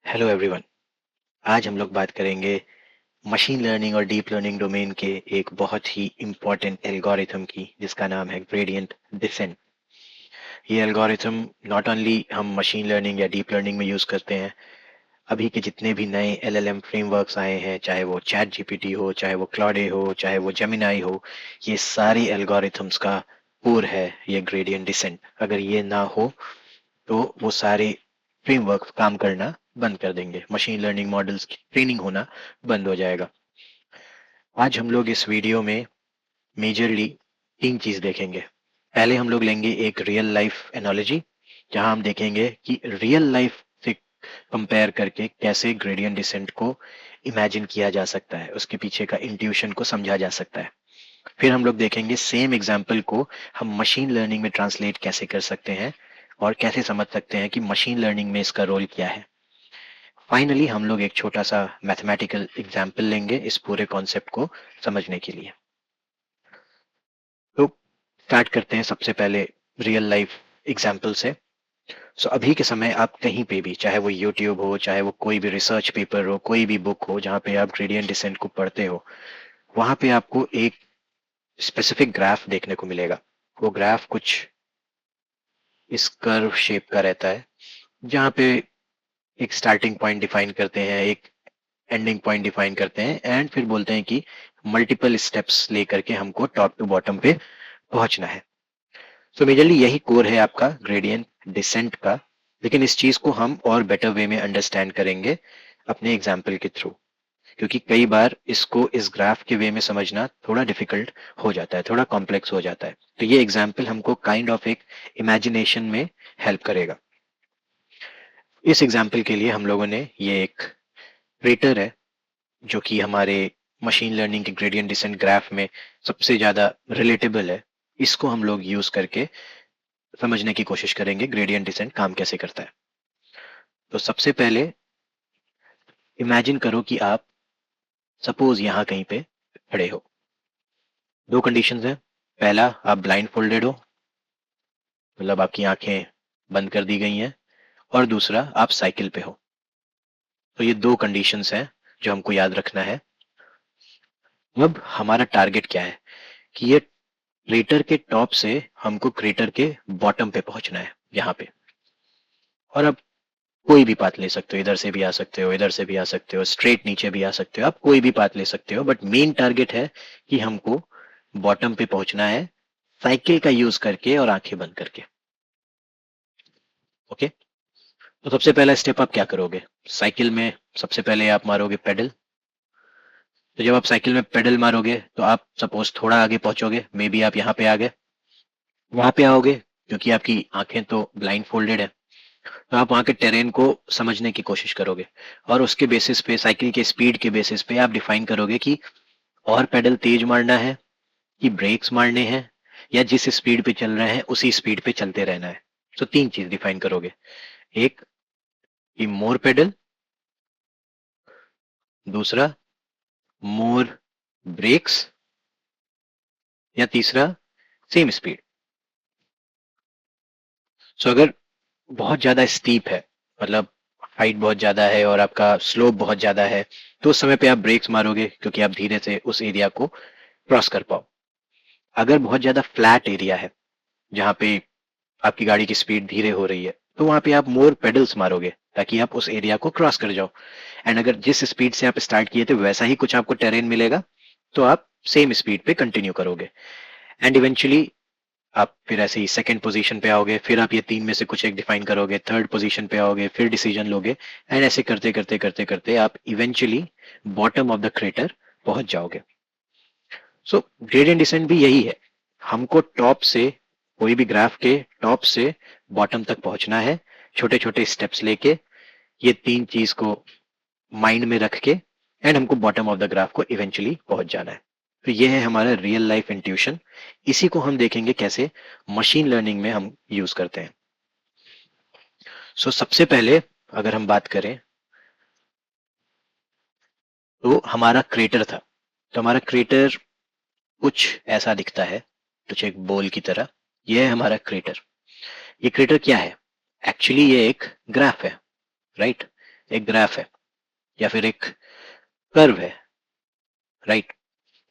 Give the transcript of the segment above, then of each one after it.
Hello everyone. आज हम लोग बात करेंगे मशीन लर्निंग और डीप लर्निंग डोमेन के एक बहुत ही इम्पोर्टेंट एल्गोरिथम की, जिसका नाम है ग्रेडियंट डिसेंट। ये एल्गोरिथम नॉट ओनली हम मशीन लर्निंग या डीप लर्निंग में यूज करते हैं। अभी के जितने भी नए एलएलएम फ्रेमवर्क्स आए हैं, चाहे वो चैट जीपीटी हो, चाहे वो क्लॉडे हो, चाहे वो जेमिनाई हो, ये सारे एल्गोरिथम्स का कोर है ये ग्रेडियंट डिसेंट। अगर ये ना हो तो वो सारे फ्रेमवर्क काम करना बंद कर देंगे, मशीन लर्निंग मॉडल्स की ट्रेनिंग होना बंद हो जाएगा। आज हम लोग इस वीडियो में मेजरली तीन चीज देखेंगे। पहले हम लोग लेंगे एक रियल लाइफ एनालॉजी, जहां हम देखेंगे कि रियल लाइफ से कंपेयर करके कैसे ग्रेडियंट डिसेंट को इमेजिन किया जा सकता है, उसके पीछे का इंट्यूशन को समझा जा सकता है। फिर हम लोग देखेंगे सेम एग्जाम्पल को हम मशीन लर्निंग में ट्रांसलेट कैसे कर सकते हैं और कैसे समझ सकते हैं कि मशीन लर्निंग में इसका रोल क्या है। फाइनली हम लोग एक छोटा सा मैथमेटिकल एग्जाम्पल लेंगे इस पूरे कॉन्सेप्ट को समझने के लिए। तो स्टार्ट करते हैं सबसे पहले रियल लाइफ एग्जाम्पल से। सो अभी के समय आप कहीं पे भी, चाहे वो यूट्यूब हो, चाहे वो कोई भी रिसर्च पेपर हो, कोई भी बुक हो जहाँ पे आप ग्रेडियंट डिसेंट को पढ़ते हो, वहां पे आपको एक स्पेसिफिक ग्राफ देखने को मिलेगा। वो ग्राफ कुछ इस कर्व शेप का रहता है, जहाँ पे एक स्टार्टिंग पॉइंट डिफाइन करते हैं, एक एंडिंग पॉइंट डिफाइन करते हैं, एंड फिर बोलते हैं कि मल्टीपल स्टेप्स लेकर के हमको टॉप टू बॉटम पे पहुंचना है। सो मेजरली यही कोर है आपका ग्रेडियंट डिसेंट का। लेकिन इस चीज को हम और बेटर वे में अंडरस्टैंड करेंगे अपने एग्जाम्पल के थ्रू, क्योंकि कई बार इसको इस ग्राफ के वे में समझना थोड़ा डिफिकल्ट हो जाता है, थोड़ा कॉम्प्लेक्स हो जाता है। तो ये एग्जाम्पल हमको काइंड ऑफ एक इमेजिनेशन में हेल्प करेगा। इस एग्जाम्पल के लिए हम लोगों ने ये एक क्रेटर है, जो कि हमारे मशीन लर्निंग के ग्रेडियंट डिसेंट ग्राफ में सबसे ज्यादा रिलेटेबल है। इसको हम लोग यूज करके समझने की कोशिश करेंगे ग्रेडियंट डिसेंट काम कैसे करता है। तो सबसे पहले इमेजिन करो कि आप सपोज यहाँ कहीं पे खड़े हो। दो कंडीशंस हैं। पहला, आप ब्लाइंड फोल्डेड हो, मतलब आपकी आंखें बंद कर दी गई हैं। और दूसरा, आप साइकिल पे हो। तो ये दो कंडीशंस हैं जो हमको याद रखना है। अब हमारा टारगेट क्या है कि ये क्रेटर के टॉप से हमको क्रेटर के बॉटम पे पहुंचना है, यहाँ पे। और अब कोई भी पाथ ले सकते हो, इधर से भी आ सकते हो, इधर से भी आ सकते हो, स्ट्रेट नीचे भी आ सकते हो, आप कोई भी पाथ ले सकते हो, बट मेन टारगेट है कि हमको बॉटम पे पहुंचना है साइकिल का यूज करके और आंखें बंद करके। ओके। तो सबसे पहला स्टेप आप क्या करोगे? साइकिल में सबसे पहले आप मारोगे पेडल। तो जब आप साइकिल में पेडल मारोगे तो आप सपोज थोड़ा आगे पहुंचोगे, मे बी आप यहाँ पे आ गए, वहां पे आओगे, क्योंकि आपकी आंखें तो ब्लाइंड फोल्डेड है। तो आप वहां के टेरेन को समझने की कोशिश करोगे, और उसके बेसिस पे, साइकिल के स्पीड के बेसिस पे आप डिफाइन करोगे कि और पेडल तेज मारना है, कि ब्रेक्स मारने हैं, या जिस स्पीड पे चल रहे हैं उसी स्पीड पे चलते रहना है। तो तीन चीज डिफाइन करोगे। एक, कि मोर पेडल। दूसरा, मोर ब्रेक्स। या तीसरा, सेम स्पीड। सो अगर बहुत ज्यादा स्टीप है, मतलब हाइट बहुत ज्यादा है और आपका स्लोप बहुत ज्यादा है, तो उस समय पे आप ब्रेक्स मारोगे, क्योंकि आप धीरे से उस एरिया को क्रॉस कर पाओ। अगर बहुत ज्यादा फ्लैट एरिया है, जहाँ पे आपकी गाड़ी की स्पीड धीरे हो रही है, तो वहां पे आप मोर पेडल्स मारोगे, ताकि आप उस एरिया को क्रॉस कर जाओ। एंड अगर जिस स्पीड से आप स्टार्ट किए थे वैसा ही कुछ आपको टेरेन मिलेगा, तो आप सेम स्पीड पे कंटिन्यू करोगे। एंड इवेंचुअली आप फिर ऐसे ही सेकंड पोजीशन पे आओगे, फिर आप ये तीन में से कुछ एक डिफाइन करोगे, थर्ड पोजीशन पे आओगे, फिर डिसीजन लोगे, एंड ऐसे करते करते करते करते आप eventually bottom of the crater पहुंच जाओगे। सो ग्रेडियंट डिसेंट भी यही है, हमको टॉप से, कोई भी ग्राफ के टॉप से बॉटम तक पहुंचना है, छोटे छोटे स्टेप्स लेके, ये तीन चीज को माइंड में रख के, एंड हमको बॉटम ऑफ द ग्राफ को इवेंचुअली पहुंच जाना है। तो ये है हमारा रियल लाइफ इंट्यूशन। इसी को हम देखेंगे कैसे मशीन लर्निंग में हम यूज करते हैं। सो सबसे पहले अगर हम बात करें, तो हमारा क्रेटर था। तो हमारा क्रेटर कुछ ऐसा दिखता है, कुछ एक बोल की तरह। यह है हमारा क्रेटर। ये क्रेटर क्या है? एक्चुअली ये एक ग्राफ है, राइट? एक ग्राफ है या फिर एक कर्व है, राइट?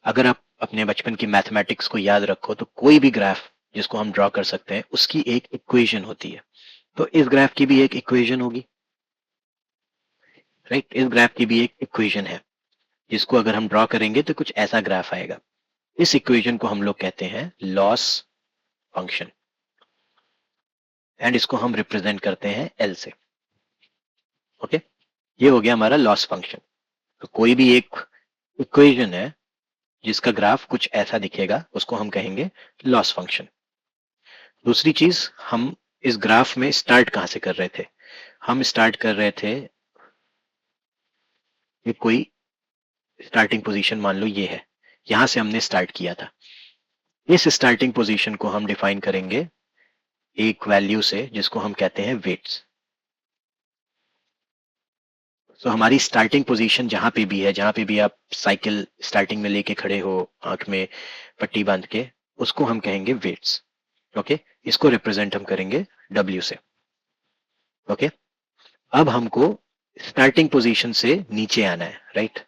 अगर आप अपने बचपन की मैथमेटिक्स को याद रखो तो कोई भी ग्राफ जिसको हम ड्रॉ कर सकते हैं उसकी एक इक्वेशन होती है। तो इस ग्राफ की भी एक इक्वेशन होगी, राइट? इस ग्राफ की भी एक इक्वेशन है जिसको अगर हम ड्रॉ करेंगे तो कुछ ऐसा ग्राफ आएगा। इस इक्वेशन को हम लोग कहते हैं लॉस फंक्शन, एंड इसको हम रिप्रेजेंट करते हैं एल से। ओके, ये हो गया हमारा लॉस फंक्शन। तो कोई भी एक इक्वेशन है जिसका ग्राफ कुछ ऐसा दिखेगा उसको हम कहेंगे लॉस फंक्शन। दूसरी चीज, हम इस ग्राफ में स्टार्ट कहां से कर रहे थे? हम स्टार्ट कर रहे थे, ये कोई स्टार्टिंग पोजीशन मान लो ये है, यहां से हमने स्टार्ट किया था। इस स्टार्टिंग पोजीशन को हम डिफाइन करेंगे एक वैल्यू से जिसको हम कहते हैं वेट्स। तो हमारी स्टार्टिंग पोजीशन जहां पे भी है, जहां पे भी आप साइकिल स्टार्टिंग में लेके खड़े हो आंख में पट्टी बांध के, उसको हम कहेंगे वेट्स। ओके, इसको रिप्रेजेंट हम करेंगे डब्ल्यू से। ओके, अब हमको स्टार्टिंग पोजीशन से नीचे आना है, राइट?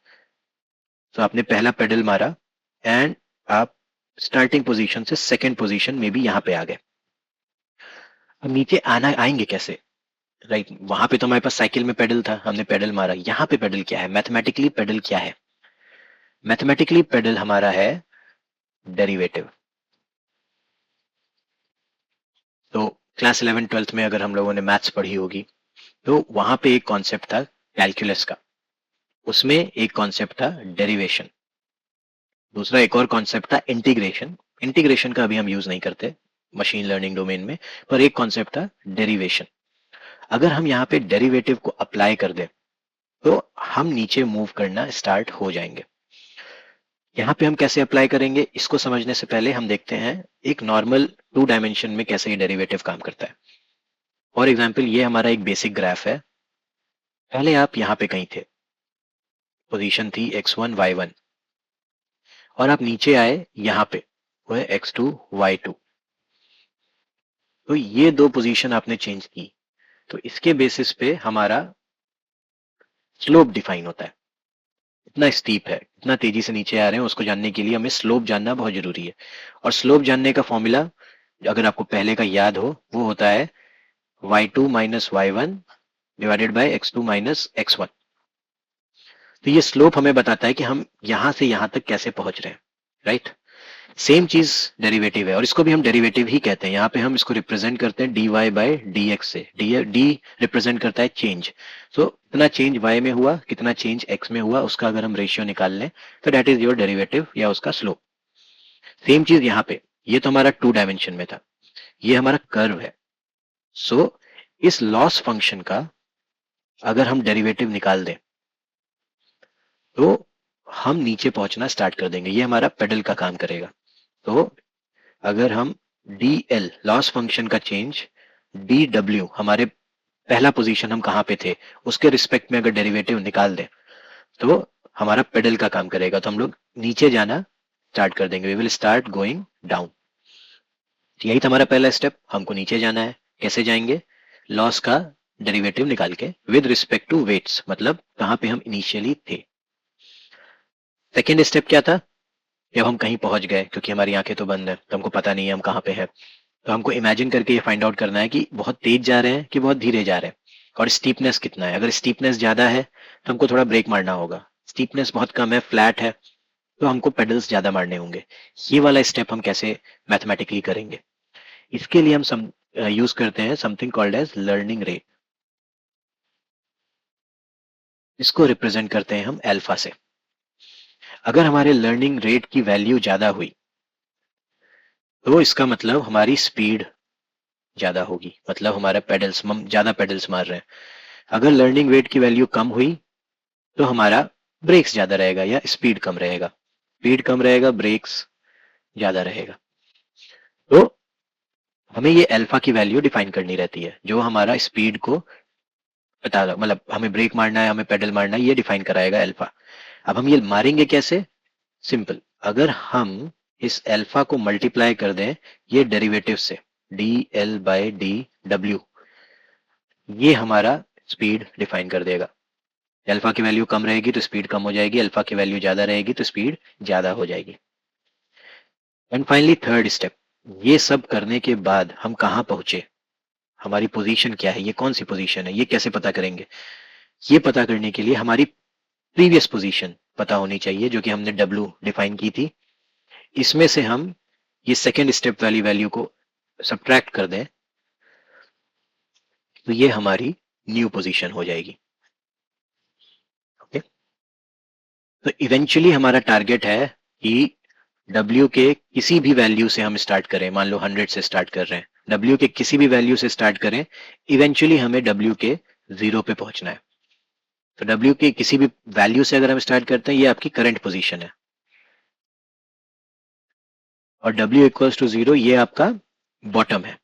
तो आपने पहला पेडल मारा एंड आप स्टार्टिंग पोजीशन से सेकंड पोजीशन में भी यहां पे आ गए। अब नीचे आना आएंगे कैसे, राइट? वहां पे तो हमारे पास साइकिल में पेडल था, हमने पेडल मारा। यहाँ पे पेडल क्या है? मैथमेटिकली पेडल क्या है? मैथमेटिकली पेडल हमारा है डेरिवेटिव। तो क्लास 11 12th में अगर हम लोगों ने मैथ्स पढ़ी होगी तो वहां पे एक कॉन्सेप्ट था कैलकुलस का, उसमें एक कॉन्सेप्ट था डेरिवेशन, दूसरा एक और कॉन्सेप्ट था इंटीग्रेशन। इंटीग्रेशन का अभी हम यूज नहीं करते मशीन लर्निंग डोमेन में, पर एक कॉन्सेप्ट था डेरिवेशन। अगर हम यहाँ पे डेरिवेटिव को अप्लाई कर दें तो हम नीचे मूव करना स्टार्ट हो जाएंगे। यहाँ पे हम कैसे अप्लाई करेंगे इसको समझने से पहले हम देखते हैं एक नॉर्मल 2 डायमेंशन में कैसे ये डेरिवेटिव काम करता है। फॉर एग्जाम्पल, ये हमारा एक बेसिक ग्राफ है। पहले आप यहाँ पे कहीं थे, पोजीशन थी x1 y1, और आप नीचे आए यहाँ पे, वो है x2 y2। तो ये दो पोजीशन आपने चेंज की, तो इसके बेसिस पे हमारा स्लोप डिफाइन होता है। इतना स्टीप है, इतना तेजी से नीचे आ रहे हैं, उसको जानने के लिए हमें स्लोप जानना बहुत जरूरी है। और स्लोप जानने का फॉर्मूला अगर आपको पहले का याद हो वो होता है y2 minus y1 divided by x2 minus x1। तो ये स्लोप हमें बताता है कि हम यहां से यहां तक कैसे पहुंच रहे हैं, राइट? सेम चीज डेरिवेटिव है, और इसको भी हम डेरिवेटिव ही कहते हैं। यहाँ पे हम इसको रिप्रेजेंट करते हैं dy बाय dx से। डी रिप्रेजेंट करता है चेंज। तो कितना चेंज y में हुआ, कितना चेंज x में हुआ, उसका अगर हम रेशियो निकाल लें तो डेट इज योर डेरिवेटिव या उसका स्लोप। सेम चीज यहाँ पे, ये तो हमारा 2 डायमेंशन में था, ये हमारा कर्व है। सो इस लॉस फंक्शन का अगर हम डेरिवेटिव निकाल दें तो हम नीचे पहुंचना स्टार्ट कर देंगे, ये हमारा पेडल का काम करेगा। तो अगर हम dl लॉस फंक्शन का चेंज dw हमारे पहला पोजीशन हम कहाँ पे थे उसके रिस्पेक्ट में अगर डेरिवेटिव निकाल दें तो हमारा पेडल का काम करेगा। तो हम लोग नीचे जाना स्टार्ट कर देंगे, we will start going down. यही था हमारा पहला स्टेप, हमको नीचे जाना है। कैसे जाएंगे? लॉस का डेरिवेटिव निकाल के विद रिस्पेक्ट टू वेट्स, मतलब कहाँ पे हम इनिशियली थे। सेकेंड स्टेप क्या था? जब हम कहीं पहुंच गए, क्योंकि हमारी आंखें तो बंद है तो हमको पता नहीं है हम कहाँ पे हैं, तो हमको इमेजिन करके ये फाइंड आउट करना है कि बहुत तेज जा रहे हैं कि बहुत धीरे जा रहे हैं, और स्टीपनेस कितना है। अगर स्टीपनेस ज्यादा है तो हमको थोड़ा ब्रेक मारना होगा, स्टीपनेस बहुत कम है, फ्लैट है, तो हमको पेडल्स ज्यादा मारने होंगे। ये वाला स्टेप हम कैसे मैथमेटिकली करेंगे? इसके लिए हम यूज करते हैं something called as learning rate. इसको रिप्रेजेंट करते हैं हम अल्फा से। अगर हमारे लर्निंग रेट की वैल्यू ज्यादा हुई तो इसका मतलब हमारी स्पीड ज्यादा होगी, मतलब हमारा पेडल्स, हम ज्यादा पेडल्स मार रहे हैं। अगर लर्निंग रेट की वैल्यू कम हुई तो हमारा ब्रेक्स ज्यादा रहेगा या स्पीड कम रहेगा। स्पीड कम रहेगा, ब्रेक्स ज्यादा रहेगा। तो हमें ये अल्फा की वैल्यू डिफाइन करनी रहती है जो हमारा स्पीड को बता, मतलब हमें ब्रेक मारना है, हमें पेडल मारना है, ये डिफाइन कराएगा अल्फा। अब हम ये मारेंगे कैसे? सिंपल, अगर हम इस अल्फा को मल्टीप्लाई कर दें ये डेरिवेटिव से, D L by D W, ये हमारा स्पीड डिफाइन कर देगा। अल्फा की वैल्यू कम रहेगी तो स्पीड कम हो जाएगी, अल्फा की वैल्यू ज्यादा रहेगी तो स्पीड ज्यादा हो जाएगी। एंड फाइनली थर्ड स्टेप, ये सब करने के बाद हम कहाँ पहुंचे, हमारी पोजीशन क्या है, ये कौन सी पोजीशन है, ये कैसे पता करेंगे? ये पता करने के लिए हमारी प्रीवियस पोजीशन पता होनी चाहिए जो कि हमने W डिफाइन की थी। इसमें से हम ये सेकेंड स्टेप वाली वैल्यू को सब्ट्रैक्ट कर दें तो ये हमारी न्यू पोजीशन हो जाएगी। ओके, तो इवेंचुअली हमारा टारगेट है कि W के किसी भी वैल्यू से हम स्टार्ट करें, मान लो 100 से स्टार्ट कर रहे हैं, W के किसी भी वैल्यू से स्टार्ट करें, इवेंचुअली हमें W के 0 पे पहुंचना है। तो W के किसी भी वैल्यू से अगर हम स्टार्ट करते हैं, ये आपकी करंट पोजीशन है, और W इक्वल्स टू 0 ये आपका बॉटम है,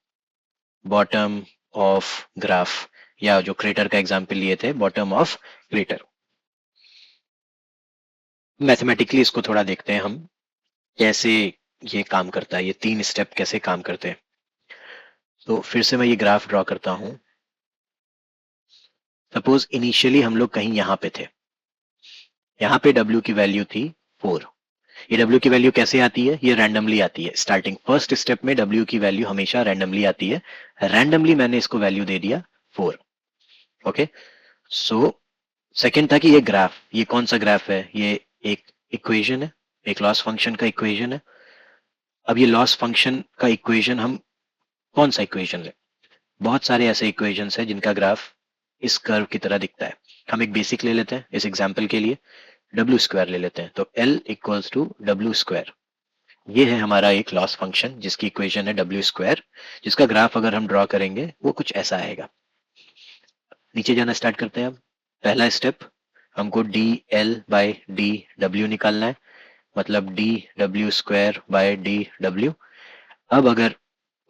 बॉटम ऑफ ग्राफ, या जो क्रेटर का एग्जांपल लिए थे, बॉटम ऑफ क्रेटर। मैथमेटिकली इसको थोड़ा देखते हैं हम कैसे ये काम करता है, ये 3 स्टेप कैसे काम करते हैं। तो फिर से मैं ये ग्राफ ड्रॉ करता हूं। सपोज इनिशियली हम लोग कहीं यहाँ पे थे, यहाँ पे W की वैल्यू थी 4। ये W की वैल्यू कैसे आती है? ये रैंडमली आती है। स्टार्टिंग फर्स्ट स्टेप में W की वैल्यू हमेशा रैंडमली आती है। रैंडमली मैंने इसको वैल्यू दे दिया 4। ओके, सो सेकेंड था कि ये ग्राफ, ये कौन सा ग्राफ है? ये एक इक्वेशन है, एक लॉस फंक्शन का इक्वेशन है। अब ये लॉस फंक्शन का इक्वेशन हम कौन सा इक्वेशन ले? बहुत सारे ऐसे इक्वेशंस हैं जिनका ग्राफ इस कर्व की तरह दिखता है। हम एक बेसिक ले लेते हैं इस एग्जाम्पल के लिए, W स्क्वायर ले लेते हैं। तो L equals to W square, ये है हमारा एक लॉस फंक्शन जिसकी इक्वेशन है W स्क्वायर, जिसका ग्राफ अगर हम ड्रॉ करेंगे वो कुछ ऐसा आएगा। नीचे जाना स्टार्ट करते हैं। अब पहला स्टेप, हमको D L by D W निकालना है, मतलब D W square by D W. अब अगर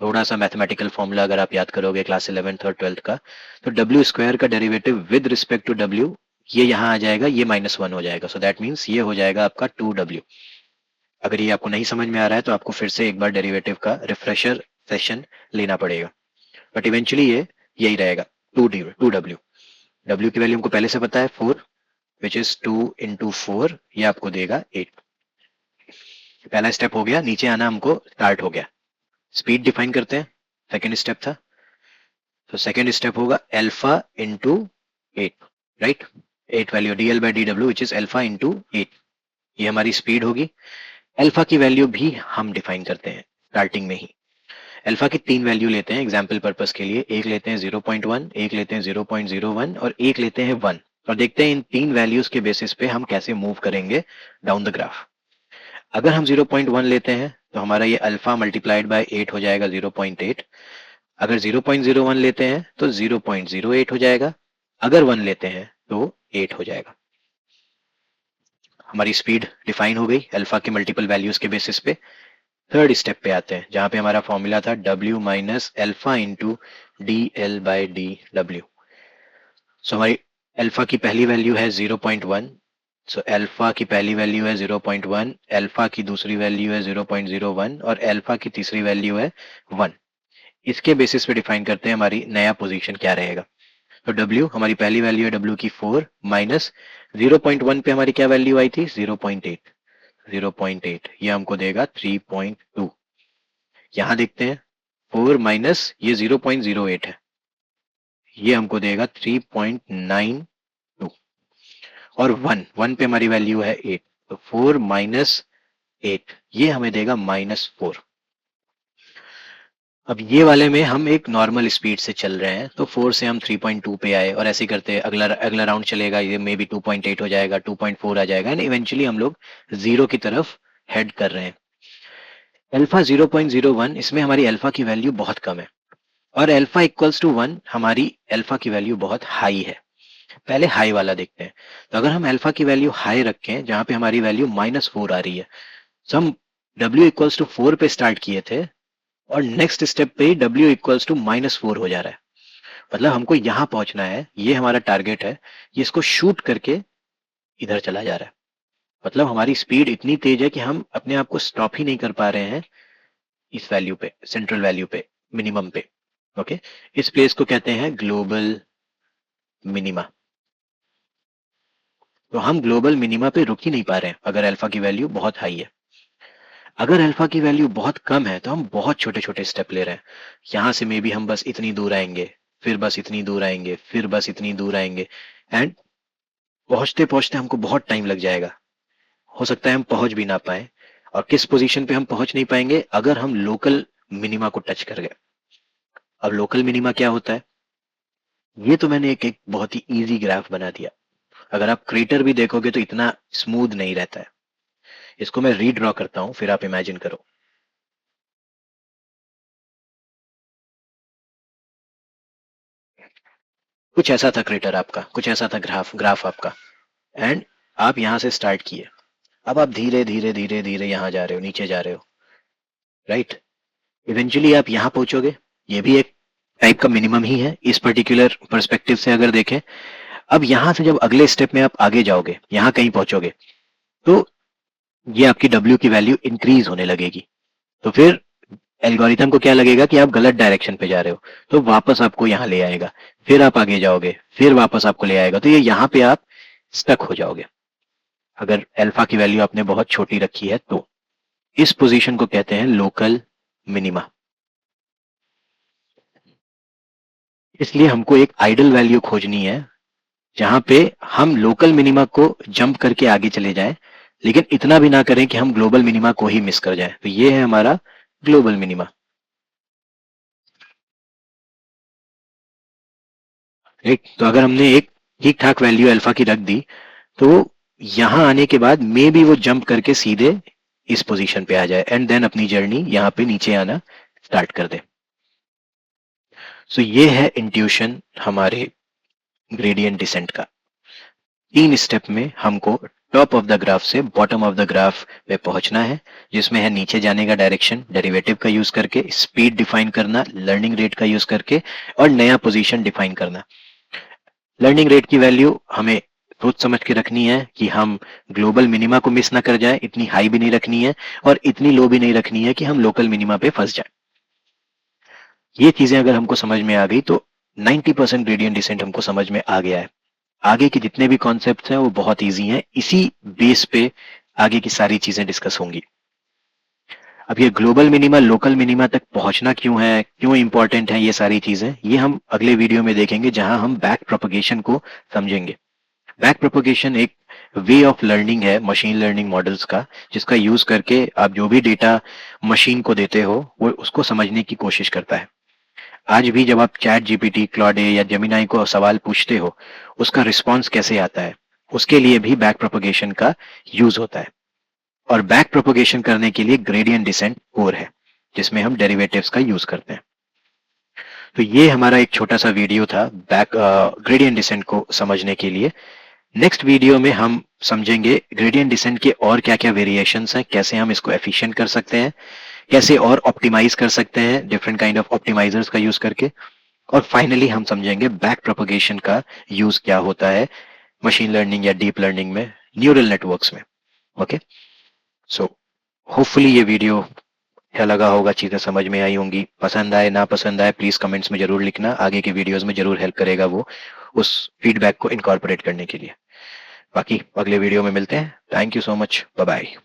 थोड़ा सा मैथमेटिकल फॉर्मूला अगर आप याद करोगे क्लास 11th और 12th का, तो डब्ल्यू स्क्वायर का derivative with respect to W, ये यहाँ आ जाएगा, ये -1 हो जाएगा। सो दैट मीन्स ये हो जाएगा आपका 2W। अगर ये आपको नहीं समझ में आ रहा है तो आपको फिर से एक बार डेरिवेटिव का रिफ्रेशर सेशन लेना पड़ेगा, बट इवेंचुअली ये यही रहेगा 2W। W की वैल्यू हमको पहले से पता है 4, विच इज 2 इंटू 4, ये आपको देगा 8। पहला स्टेप हो गया, नीचे आना हमको स्टार्ट हो गया। स्पीड डिफाइन करते हैं, सेकेंड स्टेप था। तो सेकेंड स्टेप होगा alpha into 8, right? 8 value D L by D W which is alpha into 8, ये हमारी स्पीड होगी। अल्फा की वैल्यू भी हम डिफाइन करते हैं स्टार्टिंग में ही। अल्फा की 3 वैल्यू लेते हैं एग्जाम्पल पर्पस के लिए, एक लेते हैं 0.1, एक लेते हैं 0.01 और एक लेते हैं 1, और देखते हैं इन 3 वैल्यूज के बेसिस पे हम कैसे मूव करेंगे डाउन द ग्राफ। अगर हम 0.1 लेते हैं तो हमारा ये अल्फा मल्टीप्लाइड बाय 8 हो जाएगा 0.8। अगर 0.01 लेते हैं तो 0.08 हो जाएगा, अगर 1 लेते हैं तो 8 हो जाएगा। हमारी स्पीड डिफाइन हो गई अल्फा के मल्टीपल वैल्यूज के बेसिस पे। थर्ड स्टेप पे आते हैं जहां पे हमारा फॉर्मूला था W minus alpha into D L by D W. So हमारी अल्फा की पहली वैल्यू है 0.1, सो अल्फा की पहली वैल्यू है 0.1, अल्फा की दूसरी वैल्यू है 0.01 और अल्फा की तीसरी वैल्यू है 1। इसके बेसिस पे डिफाइन करते हैं हमारी नया पोजीशन क्या रहेगा। तो W हमारी पहली वैल्यू है W की 4 माइनस 0.1 पे हमारी क्या वैल्यू आई थी 0.8, 0.8 ये हमको देगा 3.2। यहां देखते हैं 4 माइनस ये 0.08 है, ये हमको देगा 3.92, और 1 पे हमारी वैल्यू है 8, तो 4 माइनस 8 ये हमें देगा -4। अब ये वाले में हम एक नॉर्मल स्पीड से चल रहे हैं, तो 4 से हम 3.2 पे आए और ऐसे करते अगला अगला राउंड चलेगा, ये मे बी 2.8 हो जाएगा, 2.4 आ जाएगा, एंड इवेंचुअली हम लोग 0 की तरफ हेड कर रहे हैं। अल्फा 0.01, इसमें हमारी अल्फा की वैल्यू बहुत कम है, और अल्फा इक्वल्स टू 1 हमारी अल्फा की वैल्यू बहुत हाई है। पहले हाई वाला देखते हैं। तो अगर हम अल्फा की वैल्यू हाई रखें जहां पे हमारी वैल्यू -4 आ रही है, तो हम W इक्वल्स टू 4 पे स्टार्ट किए थे और नेक्स्ट स्टेप पे ही W इक्वल्स टू -4 हो जा रहा है। मतलब हमको यहां पहुंचना है, ये हमारा टारगेट है, ये इसको शूट करके इधर चला जा रहा है। मतलब हमारी स्पीड इतनी तेज है कि हम अपने आप को स्टॉप ही नहीं कर पा रहे हैं इस वैल्यू पे, सेंट्रल वैल्यू पे, मिनिमम पे। ओके, इस प्लेस को कहते हैं ग्लोबल मिनिमा। तो हम ग्लोबल मिनिमा पे रुक ही नहीं पा रहे हैं अगर अल्फा की वैल्यू बहुत हाई है। अगर अल्फा की वैल्यू बहुत कम है तो हम बहुत छोटे छोटे स्टेप ले रहे हैं। यहां से मे बी हम बस इतनी दूर आएंगे, फिर बस इतनी दूर आएंगे, फिर बस इतनी दूर आएंगे, एंड पहुंचते पहुंचते हमको बहुत टाइम लग जाएगा। हो सकता है हम पहुंच भी ना पाए। और किस पोजीशन पे हम पहुंच नहीं पाएंगे? अगर हम लोकल मिनिमा को टच कर गए। अब लोकल मिनिमा क्या होता है? ये तो मैंने एक बहुत ही इजी ग्राफ बना दिया। अगर आप क्रेटर भी देखोगे तो इतना स्मूथ नहीं रहता है। इसको मैं रीड्रॉ करता हूं, फिर आप इमेजिन करो। कुछ ऐसा था क्रेटर आपका, कुछ ऐसा था ग्राफ ग्राफ आपका। एंड आप यहां से स्टार्ट किए। अब आप धीरे धीरे धीरे धीरे यहां जा रहे हो, नीचे जा रहे हो, राइट। इवेंचुअली आप यहां पहुंचोगे। ये भी एक टाइप का मिनिमम ही है इस पर्टिकुलर पर्सपेक्टिव से अगर देखें। अब यहां से जब अगले स्टेप में आप आगे जाओगे, यहां कहीं पहुंचोगे, तो ये आपकी W की वैल्यू इंक्रीज होने लगेगी। तो फिर एल्गोरिथम को क्या लगेगा कि आप गलत डायरेक्शन पे जा रहे हो, तो वापस आपको यहाँ ले आएगा। फिर आप आगे जाओगे, फिर वापस आपको ले आएगा, तो ये यहाँ पे आप स्टक हो जाओगे अगर अल्फा की वैल्यू आपने बहुत छोटी रखी है तो। इस पोजीशन को कहते हैं लोकल मिनिमा। इसलिए हमको एक आइडल वैल्यू खोजनी है जहां पे हम लोकल मिनिमा को जंप करके आगे चले जाएं, लेकिन इतना भी ना करें कि हम ग्लोबल मिनिमा को ही मिस कर जाएं। तो ये है हमारा ग्लोबल मिनिमा। एक तो अगर हमने एक ठीक ठाक वैल्यू अल्फा की रख दी, तो यहां आने के बाद मे भी वो जंप करके सीधे इस पोजीशन पे आ जाए एंड देन अपनी जर्नी यहाँ पे नीचे आना स्टार्ट कर दे। सो ये है इंट्यूशन हमारे ग्रेडियंट डिसेंट का। 3 स्टेप में हमको टॉप ऑफ द ग्राफ से बॉटम ऑफ द ग्राफ में पहुंचना है, जिसमें है नीचे जाने का डायरेक्शन डेरिवेटिव का यूज करके, स्पीड डिफाइन करना लर्निंग रेट का यूज करके, और नया पोजीशन डिफाइन करना। लर्निंग रेट की वैल्यू हमें सोच समझ के रखनी है कि हम ग्लोबल मिनिमा को मिस ना कर जाए, इतनी हाई भी नहीं रखनी है और इतनी लो भी नहीं रखनी है कि हम लोकल मिनिमा पे फंस जाए। ये चीजें अगर हमको समझ में आ गई तो 90% ग्रेडियंट डिसेंट हमको समझ में आ गया है। आगे के जितने भी कॉन्सेप्ट्स हैं वो बहुत इजी हैं, इसी बेस पे आगे की सारी चीजें डिस्कस होंगी। अब ये ग्लोबल मिनिमा लोकल मिनिमा तक पहुंचना क्यों है, क्यों इंपॉर्टेंट है, ये सारी चीजें ये हम अगले वीडियो में देखेंगे, जहां हम बैक प्रोपगेशन को समझेंगे। बैक प्रोपगेशन एक वे ऑफ लर्निंग है मशीन लर्निंग मॉडल्स का, जिसका यूज करके आप जो भी डेटा मशीन को देते हो वो उसको समझने की कोशिश करता है। आज भी जब आप चैट जीपीटी, क्लॉड या जेमिनाई को सवाल पूछते हो, उसका रिस्पॉन्स कैसे आता है, उसके लिए भी बैक प्रोपगेशन का यूज होता है। और बैक प्रोपगेशन करने के लिए ग्रेडियंट डिसेंट कोर है, जिसमें हम डेरिवेटिव्स का यूज करते हैं। तो ये हमारा एक छोटा सा वीडियो था बैक ग्रेडियंट डिसेंट को समझने के लिए। नेक्स्ट वीडियो में हम समझेंगे ग्रेडियंट डिसेंट के और क्या क्या वेरिएशंस हैं, कैसे हम इसको एफिशिएंट कर सकते हैं, कैसे और ऑप्टिमाइज कर सकते हैं डिफरेंट काइंड ऑफ ऑप्टिमाइजर्स का यूज करके। और फाइनली हम समझेंगे बैक प्रोपगेशन का यूज क्या होता है मशीन लर्निंग या डीप लर्निंग में, न्यूरल नेटवर्क्स में। ओके, सो होपफुली ये वीडियो क्या लगा होगा, चीजें समझ में आई होंगी। पसंद आए ना पसंद आए प्लीज कमेंट्स में जरूर लिखना, आगे के वीडियोस में जरूर हेल्प करेगा वो उस फीडबैक को इनकॉर्पोरेट करने के लिए। बाकी अगले वीडियो में मिलते हैं। Thank you so much, bye bye.